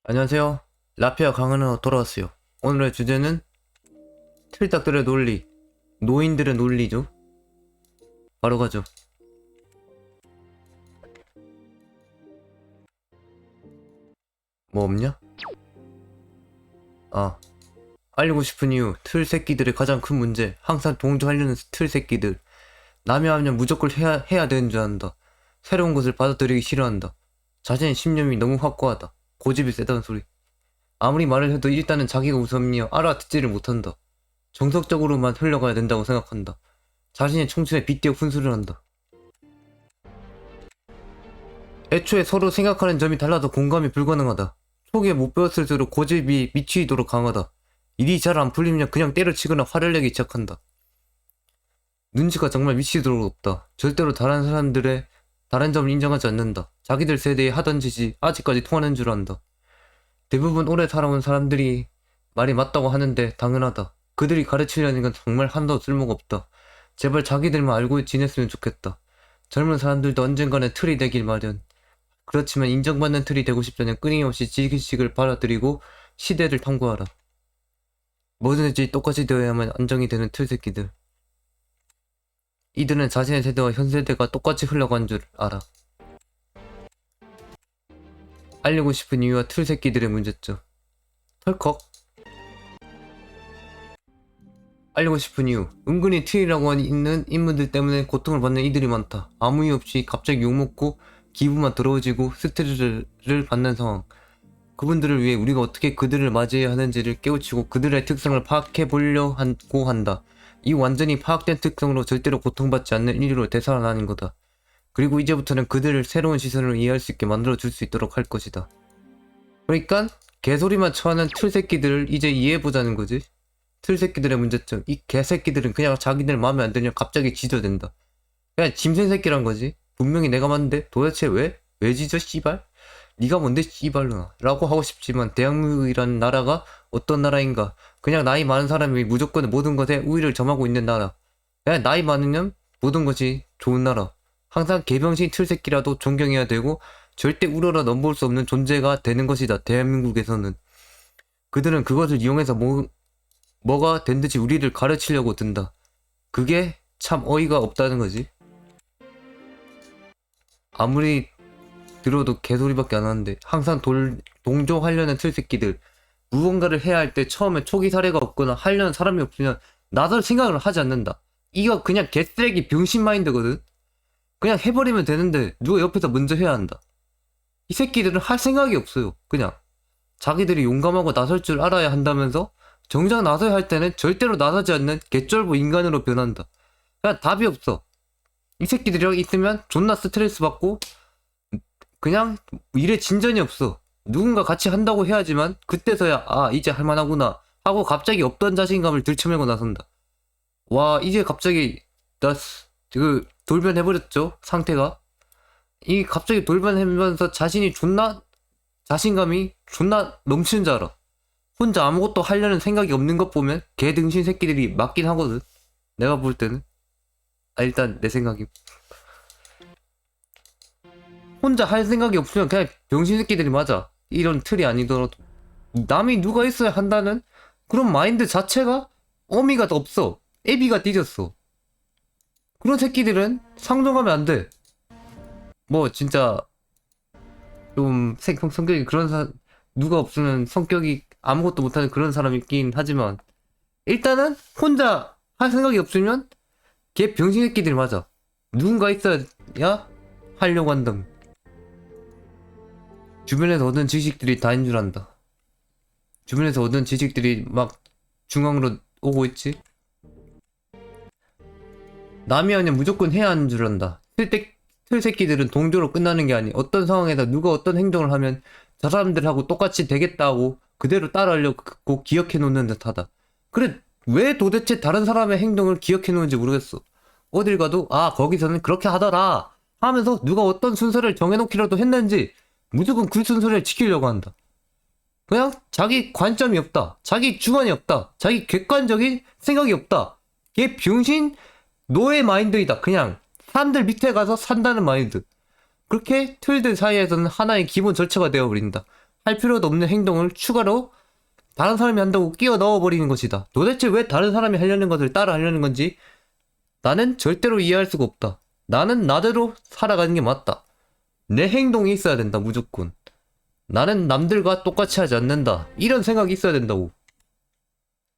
안녕하세요. 라피아 강은으로 돌아왔어요. 오늘의 주제는 틀딱들의 논리, 노인들의 논리죠. 바로 가죠. 뭐 없냐? 아, 알리고 싶은 이유, 틀 새끼들의 가장 큰 문제, 항상 동조하려는 틀 새끼들. 남이 하면 무조건 해야 되는 줄 안다. 새로운 것을 받아들이기 싫어한다. 자신의 신념이 너무 확고하다. 고집이 세다는 소리. 아무리 말을 해도 일단은 자기가 우선이며 알아듣지를 못한다. 정석적으로만 흘러가야 된다고 생각한다. 자신의 청춘에 빗대어 훈수를 한다. 애초에 서로 생각하는 점이 달라서 공감이 불가능하다. 초기에 못 배웠을수록 고집이 미치도록 강하다. 일이 잘 안 풀리면 그냥 때려치거나 화를 내기 시작한다. 눈치가 정말 미치도록 없다. 절대로 다른 사람들의 다른 점을 인정하지 않는다. 자기들 세대에 하던 짓이 아직까지 통하는 줄 안다. 대부분 오래 살아온 사람들이 말이 맞다고 하는데 당연하다. 그들이 가르치려는 건 정말 한도 쓸모가 없다. 제발 자기들만 알고 지냈으면 좋겠다. 젊은 사람들도 언젠가는 틀이 되길 마련. 그렇지만 인정받는 틀이 되고 싶다면 끊임없이 지식을 받아들이고 시대를 탐구하라. 뭐든지 똑같이 되어야만 안정이 되는 틀새끼들. 이들은 자신의 세대와 현 세대가 똑같이 흘러간 줄 알아. 알리고 싶은 이유와 틀새끼들의 문제점. 털컥. 알리고 싶은 이유. 은근히 틀이라고 있는 인물들 때문에 고통을 받는 이들이 많다. 아무 이유 없이 갑자기 욕먹고 기분만 더러워지고 스트레스를 받는 상황. 그분들을 위해 우리가 어떻게 그들을 맞이해야 하는지를 깨우치고 그들의 특성을 파악해보려 하고 한다. 이 완전히 파악된 특성으로 절대로 고통받지 않는 인류로 되살아나는 거다. 그리고 이제부터는 그들을 새로운 시선으로 이해할 수 있게 만들어줄 수 있도록 할 것이다. 그러니까 개소리만 쳐하는 틀새끼들을 이제 이해해보자는 거지. 틀새끼들의 문제점. 이 개새끼들은 그냥 자기들 마음에 안 들면 갑자기 지저댄다. 그냥 짐승새끼란 거지. 분명히 내가 맞는데 도대체 왜? 왜 지져 씨발? 네가 뭔데 씨발로나 라고 하고 싶지만 대한민국이라는 나라가 어떤 나라인가. 그냥 나이 많은 사람이 무조건 모든 것에 우위를 점하고 있는 나라. 그냥 나이 많으면 모든 것이 좋은 나라. 항상 개병신 틀새끼라도 존경해야 되고 절대 우러러 넘볼 수 없는 존재가 되는 것이다. 대한민국에서는. 그들은 그것을 이용해서 뭐가 된 듯이 우리를 가르치려고 든다. 그게 참 어이가 없다는 거지. 아무리 들어도 개소리밖에 안 하는데 항상 동조하려는 틀새끼들. 무언가를 해야 할 때 처음에 초기 사례가 없거나 하려는 사람이 없으면 나설 생각을 하지 않는다. 이거 그냥 개쓰레기 병신 마인드거든. 그냥 해버리면 되는데 누가 옆에서 먼저 해야 한다. 이 새끼들은 할 생각이 없어요. 그냥 자기들이 용감하고 나설 줄 알아야 한다면서 정작 나서야 할 때는 절대로 나서지 않는 개쩔보 인간으로 변한다. 그냥 답이 없어. 이 새끼들이랑 있으면 존나 스트레스 받고 그냥 일에 진전이 없어. 누군가 같이 한다고 해야지만 그때서야 아 이제 할만하구나 하고 갑자기 없던 자신감을 들쳐매고 나선다. 와 이제 갑자기 나 그 돌변해버렸죠 상태가. 이 갑자기 돌변하면서 자신감이 존나 넘치는 줄 알아. 혼자 아무것도 하려는 생각이 없는 것 보면 개등신 새끼들이 맞긴 하거든. 내가 볼 때는. 아 일단 내 생각이. 혼자 할 생각이 없으면 그냥 병신 새끼들이 맞아. 이런 틀이 아니더라도. 남이 누가 있어야 한다는 그런 마인드 자체가 어미가 없어. 애비가 뒤졌어. 그런 새끼들은 상종하면 안 돼. 뭐 진짜 좀 성격이 그런 누가 없으면 성격이 아무것도 못하는 그런 사람이 있긴 하지만 일단은 혼자 할 생각이 없으면 걔 병신 새끼들이 맞아. 누군가 있어야 하려고 한다. 주변에서 얻은 지식들이 다인 줄 안다. 주변에서 얻은 지식들이 막 중앙으로 오고 있지. 남이 아니면 무조건 해야 하는 줄 안다. 틀새끼들은 동조로 끝나는 게 아니. 어떤 상황에서 누가 어떤 행동을 하면 저 사람들하고 똑같이 되겠다고 그대로 따라하려고 기억해 놓는 듯하다. 그래 왜 도대체 다른 사람의 행동을 기억해 놓는지 모르겠어. 어딜 가도 아 거기서는 그렇게 하더라 하면서 누가 어떤 순서를 정해놓기라도 했는지 무조건 그 순서를 지키려고 한다. 그냥 자기 관점이 없다. 자기 주관이 없다. 자기 객관적인 생각이 없다. 얘 병신 노예 마인드이다. 그냥 사람들 밑에 가서 산다는 마인드. 그렇게 틀들 사이에서는 하나의 기본 절차가 되어버린다. 할 필요도 없는 행동을 추가로 다른 사람이 한다고 끼워 넣어버리는 것이다. 도대체 왜 다른 사람이 하려는 것을 따라 하려는 건지 나는 절대로 이해할 수가 없다. 나는 나대로 살아가는 게 맞다. 내 행동이 있어야 된다, 무조건. 나는 남들과 똑같이 하지 않는다. 이런 생각이 있어야 된다고.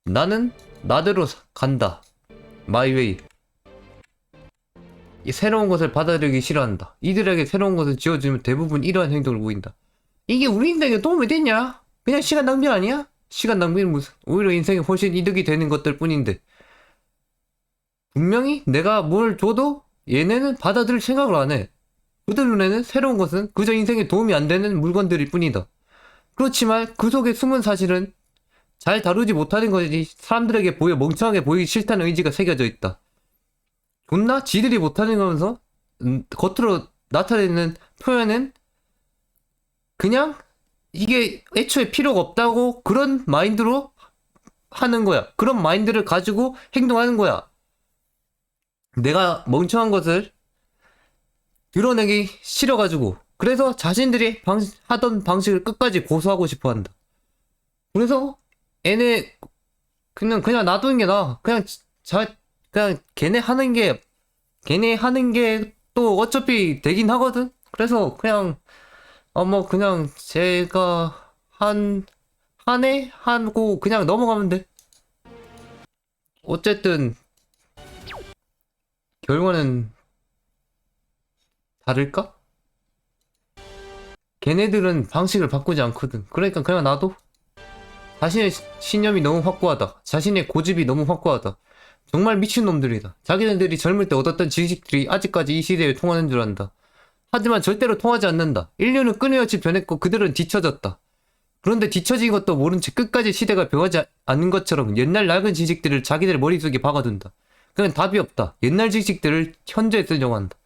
나는 나대로 간다. 마이 웨이. 이 새로운 것을 받아들이기 싫어한다. 이들에게 새로운 것을 지어주면 대부분 이러한 행동을 보인다. 이게 우리 인생에 도움이 되냐? 그냥 시간 낭비 아니야? 시간 낭비는 무슨, 오히려 인생에 훨씬 이득이 되는 것들 뿐인데. 분명히 내가 뭘 줘도 얘네는 받아들일 생각을 안 해. 그들 눈에는 새로운 것은 그저 인생에 도움이 안 되는 물건들일 뿐이다. 그렇지만 그 속에 숨은 사실은 잘 다루지 못하는 것이 사람들에게 보여 멍청하게 보이기 싫다는 의지가 새겨져 있다. 존나 지들이 못하는 거면서 겉으로 나타내는 표현은 그냥 이게 애초에 필요가 없다고 그런 마인드로 하는 거야. 그런 마인드를 가지고 행동하는 거야. 내가 멍청한 것을 드러내기 싫어가지고 그래서 자신들이 하던 방식을 끝까지 고수하고 싶어 한다. 그래서 얘네 그냥 놔두는 게 나아. 그냥 걔네 하는 게 또 어차피 되긴 하거든. 그래서 그냥 뭐 그냥 제가 한 해 하고 그냥 넘어가면 돼. 어쨌든 결과는 다를까? 걔네들은 방식을 바꾸지 않거든. 그러니까 그냥 놔둬. 자신의 신념이 너무 확고하다. 자신의 고집이 너무 확고하다. 정말 미친놈들이다. 자기네들이 젊을 때 얻었던 지식들이 아직까지 이 시대에 통하는 줄 안다. 하지만 절대로 통하지 않는다. 인류는 끊임없이 변했고 그들은 뒤처졌다. 그런데 뒤처진 것도 모른 채 끝까지 시대가 변하지 않는 것처럼 옛날 낡은 지식들을 자기들 머릿속에 박아둔다. 그냥 답이 없다. 옛날 지식들을 현재에 쓰려고 한다.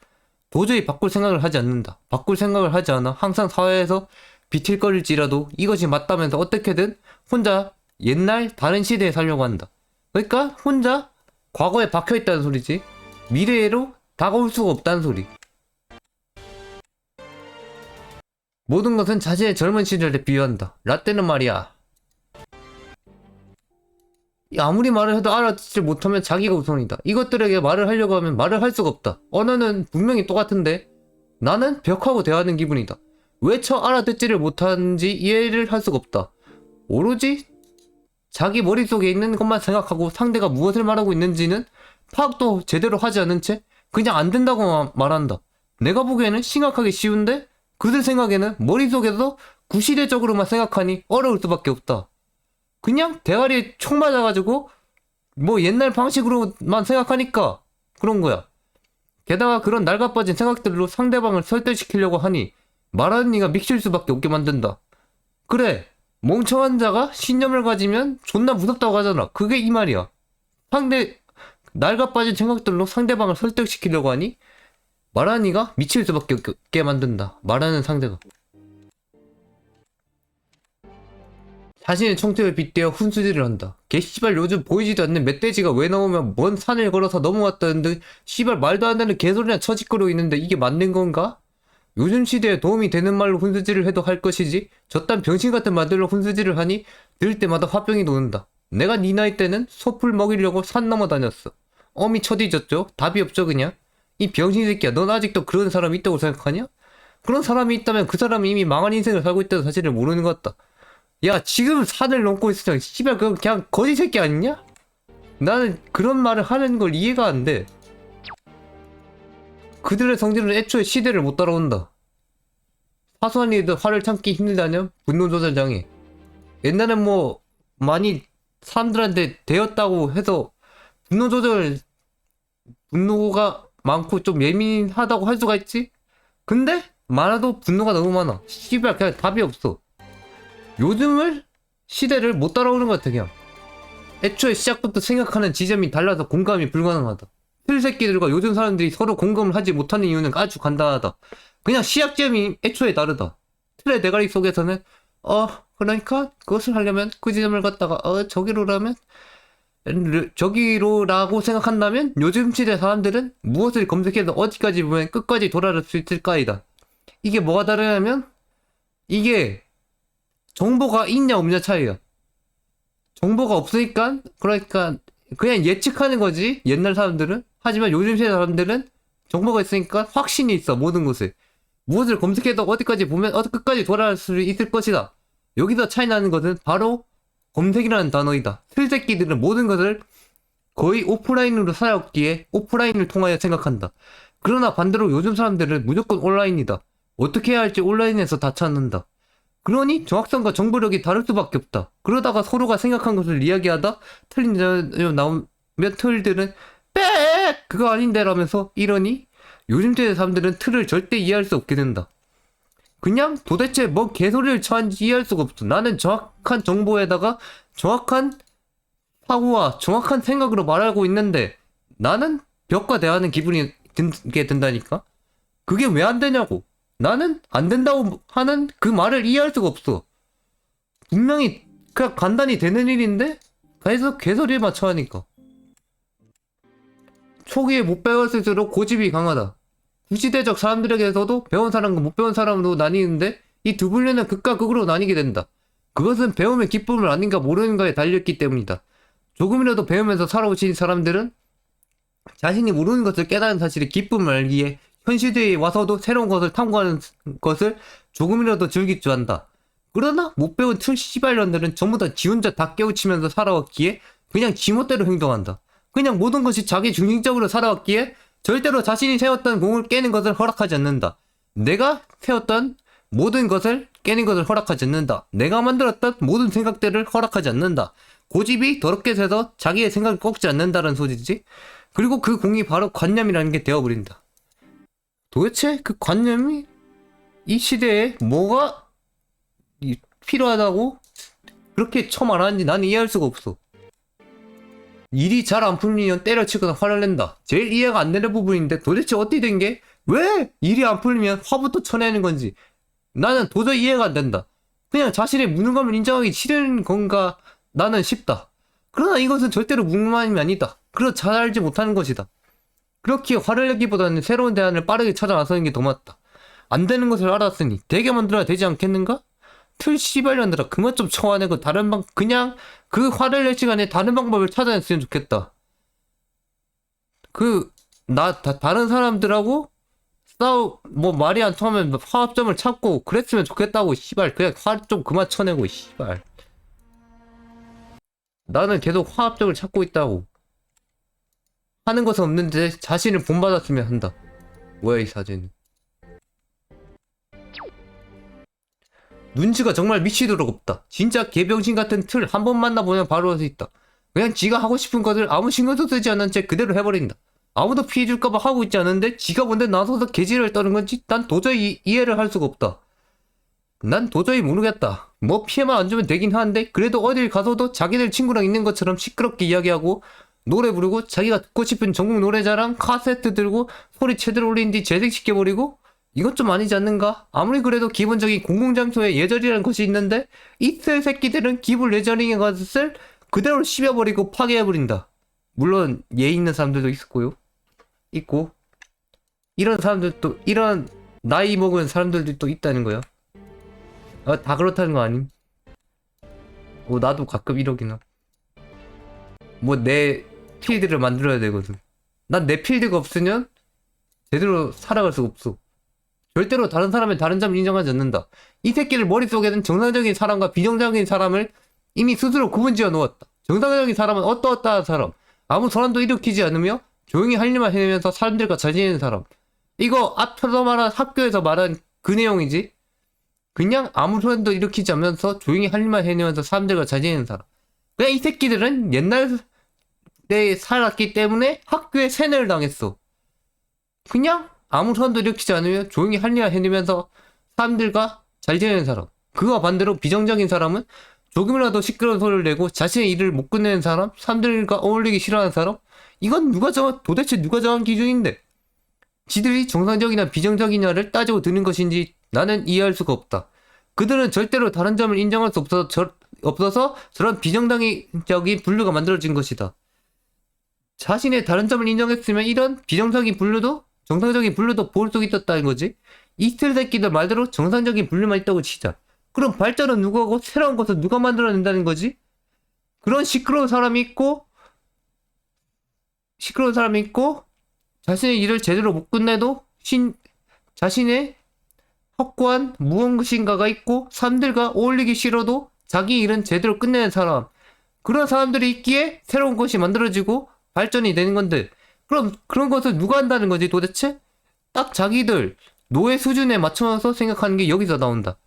도저히 바꿀 생각을 하지 않는다. 바꿀 생각을 하지 않아 항상 사회에서 비틀거릴지라도 이것이 맞다면서 어떻게든 혼자 옛날 다른 시대에 살려고 한다. 그러니까 혼자 과거에 박혀있다는 소리지. 미래로 다가올 수가 없다는 소리. 모든 것은 자신의 젊은 시절에 비유한다. 라떼는 말이야. 아무리 말을 해도 알아듣지 못하면 자기가 우선이다. 이것들에게 말을 하려고 하면 말을 할 수가 없다. 언어는 분명히 똑같은데 나는 벽하고 대화하는 기분이다. 왜 알아듣지를 못하는지 이해를 할 수가 없다. 오로지 자기 머릿속에 있는 것만 생각하고 상대가 무엇을 말하고 있는지는 파악도 제대로 하지 않은 채 그냥 안 된다고 말한다. 내가 보기에는 심각하게 쉬운데 그들 생각에는 머릿속에서 구시대적으로만 생각하니 어려울 수밖에 없다. 그냥 대가리에 총 맞아가지고 뭐 옛날 방식으로만 생각하니까 그런 거야. 게다가 그런 낡아빠진 생각들로 상대방을 설득시키려고 하니 말하는 이가 미칠 수밖에 없게 만든다. 그래, 멍청한 자가 신념을 가지면 존나 무섭다고 하잖아. 그게 이 말이야. 낡아빠진 생각들로 상대방을 설득시키려고 하니 말하는 이가 미칠 수밖에 없게 만든다. 말하는 상대가. 자신의 청태를 빗대어 훈수질을 한다. 개씨발 요즘 보이지도 않는 멧돼지가 왜 나오면 먼 산을 걸어서 넘어왔다는데 씨발 말도 안 되는 개소리나 처짓거리고 있는데 이게 맞는 건가? 요즘 시대에 도움이 되는 말로 훈수질을 해도 할 것이지 저딴 병신 같은 말들로 훈수질을 하니 들을 때마다 화병이 도는다. 내가 네 나이 때는 소풀 먹이려고 산 넘어 다녔어. 어미 쳐뒤졌죠? 답이 없죠 그냥. 이 병신 새끼야, 넌 아직도 그런 사람이 있다고 생각하냐? 그런 사람이 있다면 그 사람이 이미 망한 인생을 살고 있다는 사실을 모르는 것 같다. 야, 지금 산을 넘고 있으면 씨발 그건 그냥 거지 새끼 아니냐? 나는 그런 말을 하는 걸 이해가 안 돼. 그들의 성질은 애초에 시대를 못 따라온다. 사소한 일에도 화를 참기 힘들다면 분노 조절 장애. 옛날엔 뭐 많이 사람들한테 되었다고 해서 분노가 많고 좀 예민하다고 할 수가 있지? 근데 많아도 분노가 너무 많아. 씨발 그냥 답이 없어. 요즘을 시대를 못 따라오는 것 같아 그냥. 애초에 시작부터 생각하는 지점이 달라서 공감이 불가능하다. 틀새끼들과 요즘 사람들이 서로 공감을 하지 못하는 이유는 아주 간단하다. 그냥 시작점이 애초에 다르다. 틀의 대가리 속에서는 그러니까 그것을 하려면 그 지점을 갖다가 저기로라고 생각한다면 요즘 시대 사람들은 무엇을 검색해서 어디까지 보면 끝까지 돌아갈 수 있을까이다. 이게 뭐가 다르냐면 이게 정보가 있냐 없냐 차이야. 정보가 없으니까 그러니까 그냥 예측하는 거지 옛날 사람들은. 하지만 요즘 세대 사람들은 정보가 있으니까 확신이 있어. 모든 것에 무엇을 검색해도 어디까지 보면 끝까지 돌아갈 수 있을 것이다. 여기서 차이 나는 것은 바로 검색이라는 단어이다. 슬새끼들은 모든 것을 거의 오프라인으로 살아왔기에 오프라인을 통하여 생각한다. 그러나 반대로 요즘 사람들은 무조건 온라인이다. 어떻게 해야 할지 온라인에서 다 찾는다. 그러니 정확성과 정보력이 다를 수밖에 없다. 그러다가 서로가 생각한 것을 이야기하다 틀린 점이 나오면 틀들은 빽! 그거 아닌데 라면서 이러니 요즘 세대 사람들은 틀을 절대 이해할 수 없게 된다. 그냥 도대체 뭐 개소리를 쳐하는지 이해할 수가 없어. 나는 정확한 정보에다가 정확한 사고와 정확한 생각으로 말하고 있는데 나는 벽과 대하는 기분이 들게 된다니까? 그게 왜 안 되냐고. 나는 안 된다고 하는 그 말을 이해할 수가 없어. 분명히 그냥 간단히 되는 일인데 계속 개소리에 맞춰 하니까. 초기에 못 배웠을수록 고집이 강하다. 구시대적 사람들에게서도 배운 사람과 못 배운 사람으로 나뉘는데 이 두 분류는 극과 극으로 나뉘게 된다. 그것은 배움의 기쁨을 아닌가 모르는가에 달렸기 때문이다. 조금이라도 배우면서 살아오신 사람들은 자신이 모르는 것을 깨달은 사실의 기쁨을 알기에 현 시대에 와서도 새로운 것을 탐구하는 것을 조금이라도 즐길 줄 안다. 그러나 못 배운 틀 씨발년들은 전부 다 지 혼자 다 깨우치면서 살아왔기에 그냥 지멋대로 행동한다. 그냥 모든 것이 자기 중심적으로 살아왔기에 절대로 자신이 세웠던 공을 깨는 것을 허락하지 않는다. 내가 세웠던 모든 것을 깨는 것을 허락하지 않는다. 내가 만들었던 모든 생각들을 허락하지 않는다. 고집이 더럽게 세서 자기의 생각을 꺾지 않는다는 소리지. 그리고 그 공이 바로 관념이라는 게 되어버린다. 도대체 그 관념이 이 시대에 뭐가 필요하다고 그렇게 말하는지 나는 이해할 수가 없어. 일이 잘 안 풀리면 때려치거나 화를 낸다. 제일 이해가 안 되는 부분인데 도대체 어떻게 된 게 왜 일이 안 풀리면 화부터 쳐내는 건지 나는 도저히 이해가 안 된다. 그냥 자신의 무능감을 인정하기 싫은 건가 나는 싶다. 그러나 이것은 절대로 무능함이 아니다. 그저 잘 알지 못하는 것이다. 그렇게 화를 내기보다는 새로운 대안을 빠르게 찾아 나서는 게 더 맞다. 안 되는 것을 알았으니 되게 만들어야 되지 않겠는가? 틀 씨발년들아 그만 좀 쳐와내고 그냥 그 화를 낼 시간에 다른 방법을 찾아냈으면 좋겠다. 다른 사람들하고 말이 안 통하면 화합점을 찾고 그랬으면 좋겠다고 씨발. 그냥 화 좀 그만 쳐내고 씨발. 나는 계속 화합점을 찾고 있다고. 하는 것은 없는데 자신을 본받았으면 한다. 뭐야 이 사진은. 눈치가 정말 미치도록 없다. 진짜 개병신 같은 틀 한 번 만나보면 바로 할 수 있다. 그냥 지가 하고 싶은 것을 아무 신경도 쓰지 않는 채 그대로 해버린다. 아무도 피해줄까봐 하고 있지 않은데 지가 뭔데 나서서 개지를 떠는 건지 난 도저히 이해를 할 수가 없다. 난 도저히 모르겠다. 뭐 피해만 안 주면 되긴 하는데 그래도 어딜 가서도 자기들 친구랑 있는 것처럼 시끄럽게 이야기하고 노래 부르고 자기가 듣고 싶은 전국 노래자랑 카세트 들고 소리 제대로 올린 뒤 재생시켜버리고 이건 좀 아니지 않는가? 아무리 그래도 기본적인 공공장소에 예절이라는 것이 있는데 이틀 새끼들은 기본 예절인 것을 그대로 씹어버리고 파괴해버린다. 물론 예의 있는 사람들도 있고 이런 사람들도 이런 나이 먹은 사람들도 또 있다는 거야. 다 그렇다는 거 아님? 나도 가끔 이러긴 하. 내 필드를 만들어야 되거든. 난 내 필드가 없으면 제대로 살아갈 수가 없어. 절대로 다른 사람의 다른 점을 인정하지 않는다. 이 새끼를 머릿속에는 정상적인 사람과 비정상적인 사람을 이미 스스로 구분지어 놓았다. 정상적인 사람은 어떠어떠한 사람, 아무 소란도 일으키지 않으며 조용히 할 일만 해내면서 사람들과 잘 지내는 사람. 이거 앞서서 말한 학교에서 말한 그 내용이지. 그냥 아무 소란도 일으키지 않으면서 조용히 할 일만 해내면서 사람들과 잘 지내는 사람. 그냥 이 새끼들은 옛날에 살았기 때문에 학교에 세뇌를 당했어. 그냥 아무 소란도 일으키지 않으면 조용히 할 일만 해내면서 사람들과 잘 지내는 사람. 그와 반대로 비정적인 사람은 조금이라도 시끄러운 소리를 내고 자신의 일을 못 끝내는 사람, 사람들과 어울리기 싫어하는 사람. 이건 도대체 누가 정한 기준인데 지들이 정상적이나 비정적이냐를 따지고 드는 것인지 나는 이해할 수가 없다. 그들은 절대로 다른 점을 인정할 수 없어서 저런 비정상적인 분류가 만들어진 것이다. 자신의 다른 점을 인정했으면 이런 비정상적인 분류도 정상적인 분류도 볼 수 있었다는 거지. 이틀 새끼들 말대로 정상적인 분류만 있다고 치자. 그럼 발전은 누가 하고 새로운 것을 누가 만들어낸다는 거지? 그런 시끄러운 사람이 있고 자신의 일을 제대로 못 끝내도 자신의 확고한 무엇인가가 있고 사람들과 어울리기 싫어도 자기 일은 제대로 끝내는 사람, 그런 사람들이 있기에 새로운 것이 만들어지고 발전이 되는 건데, 그럼 그런 것을 누가 한다는 거지 도대체? 딱 자기들 노예 수준에 맞춰서 생각하는 게 여기서 나온다.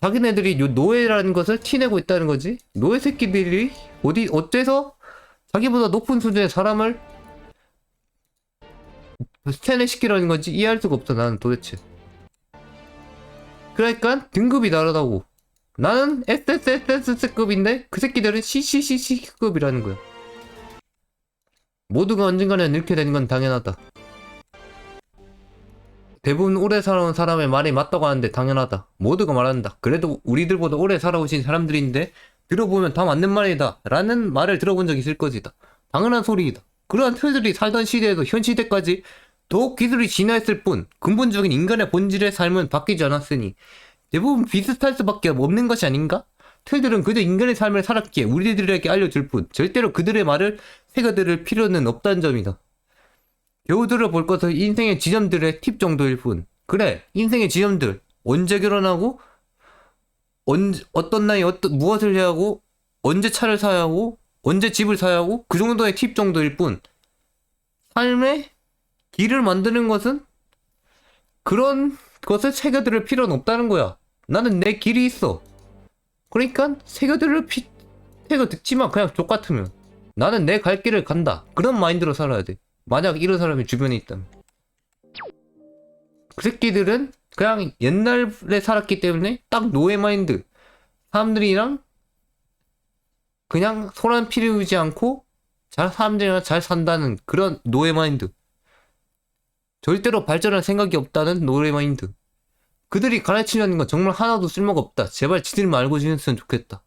자기네들이 노예라는 것을 티내고 있다는 거지. 노예 새끼들이 어째서 자기보다 높은 수준의 사람을 세뇌시키라는 건지 이해할 수가 없어 나는 도대체. 그러니까 등급이 다르다고. 나는 SSSS급인데 그 새끼들은 CCCC급이라는 거야. 모두가 언젠가는 이렇게 되는 건 당연하다. 대부분 오래 살아온 사람의 말이 맞다고 하는데 당연하다. 모두가 말한다. 그래도 우리들보다 오래 살아오신 사람들인데 들어보면 다 맞는 말이다 라는 말을 들어본 적이 있을 것이다. 당연한 소리이다. 그러한 틀들이 살던 시대에도 현 시대까지 더욱 기술이 진화했을 뿐 근본적인 인간의 본질의 삶은 바뀌지 않았으니 대부분 비슷할 수밖에 없는 것이 아닌가? 틀들은 그저 인간의 삶을 살았기에 우리들에게 알려줄 뿐 절대로 그들의 말을 새겨들을 필요는 없다는 점이다. 겨우 들어볼 것은 인생의 지점들의 팁 정도일 뿐. 그래, 인생의 지점들. 언제 결혼하고, 어떤 나이, 무엇을 해야 하고, 언제 차를 사야 하고, 언제 집을 사야 하고, 그 정도의 팁 정도일 뿐. 삶의 길을 만드는 것은 그런 것을 새겨들을 필요는 없다는 거야. 나는 내 길이 있어. 그러니까 새겨 듣지만 그냥 족같으면. 나는 내 갈 길을 간다. 그런 마인드로 살아야 돼. 만약 이런 사람이 주변에 있다면. 그 새끼들은 그냥 옛날에 살았기 때문에 딱 노예 마인드. 사람들이랑 그냥 소란 피우지 않고 사람들이랑 잘 산다는 그런 노예 마인드. 절대로 발전할 생각이 없다는 노예 마인드. 그들이 가르치려는 건 정말 하나도 쓸모가 없다. 제발 지들만 알고 지냈으면 좋겠다.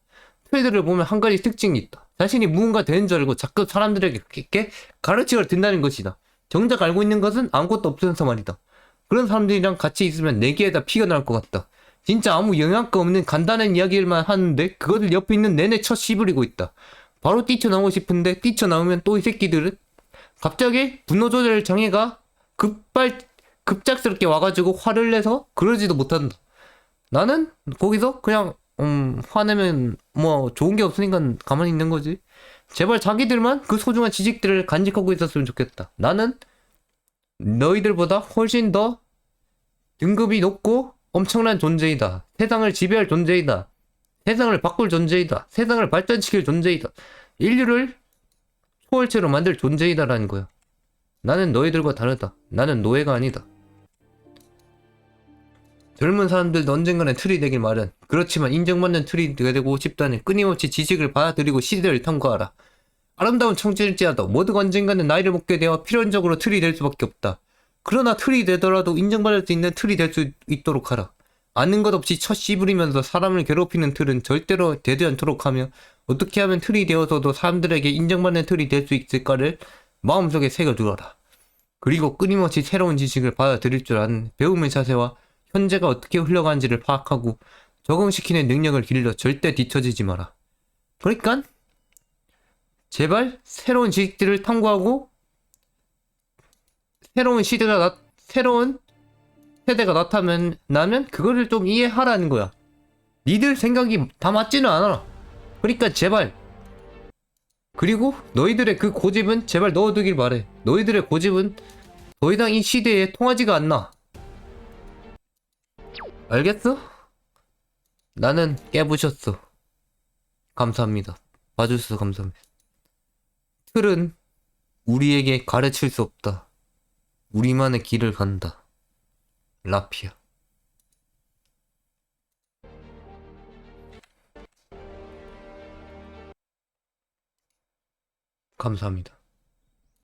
틀들을 보면 한 가지 특징이 있다. 자신이 무언가 되는 줄 알고 자꾸 사람들에게 이렇게 가르치려 든다는 것이다. 정작 알고 있는 것은 아무것도 없어서 말이다. 그런 사람들이랑 같이 있으면 내기에다 피가 날 것 같다. 진짜 아무 영향가 없는 간단한 이야기를만 하는데 그것을 옆에 있는 내내 쳐 씹으리고 있다. 바로 뛰쳐나오고 싶은데 뛰쳐나오면 또 이 새끼들은 갑자기 분노 조절 장애가 급작스럽게 와가지고 화를 내서 그러지도 못한다. 나는 거기서 그냥 화내면 뭐 좋은 게 없으니까 가만히 있는 거지. 제발 자기들만 그 소중한 지식들을 간직하고 있었으면 좋겠다. 나는 너희들보다 훨씬 더 등급이 높고 엄청난 존재이다. 세상을 지배할 존재이다. 세상을 바꿀 존재이다. 세상을 발전시킬 존재이다. 인류를 초월체로 만들 존재이다라는 거야. 나는 너희들과 다르다. 나는 노예가 아니다. 젊은 사람들도 언젠가는 틀이 되길 마련. 그렇지만 인정받는 틀이 되고 싶다는 끊임없이 지식을 받아들이고 시대를 탐구하라. 아름다운 청춘일지라도 모두가 언젠가는 나이를 먹게 되어 필연적으로 틀이 될 수밖에 없다. 그러나 틀이 되더라도 인정받을 수 있는 틀이 될 수 있도록 하라. 아는 것 없이 첫 씨부리면서 사람을 괴롭히는 틀은 절대로 되지 않도록 하며 어떻게 하면 틀이 되어서도 사람들에게 인정받는 틀이 될 수 있을까를 마음속에 새겨두어라. 그리고 끊임없이 새로운 지식을 받아들일 줄 아는 배움의 자세와 현재가 어떻게 흘러가는지를 파악하고 적응시키는 능력을 길러 절대 뒤처지지 마라. 그러니까 제발 새로운 지식들을 탐구하고 새로운 세대가 나타나면 그거를 좀 이해하라는 거야. 니들 생각이 다 맞지는 않아. 그러니까 제발. 그리고 너희들의 그 고집은 제발 넣어두길 바래. 너희들의 고집은 더 이상 이 시대에 통하지가 않나. 알겠어? 나는 깨부셨어. 감사합니다. 봐주셔서 감사합니다. 틀은 우리에게 가르칠 수 없다. 우리만의 길을 간다. 라피아. 감사합니다.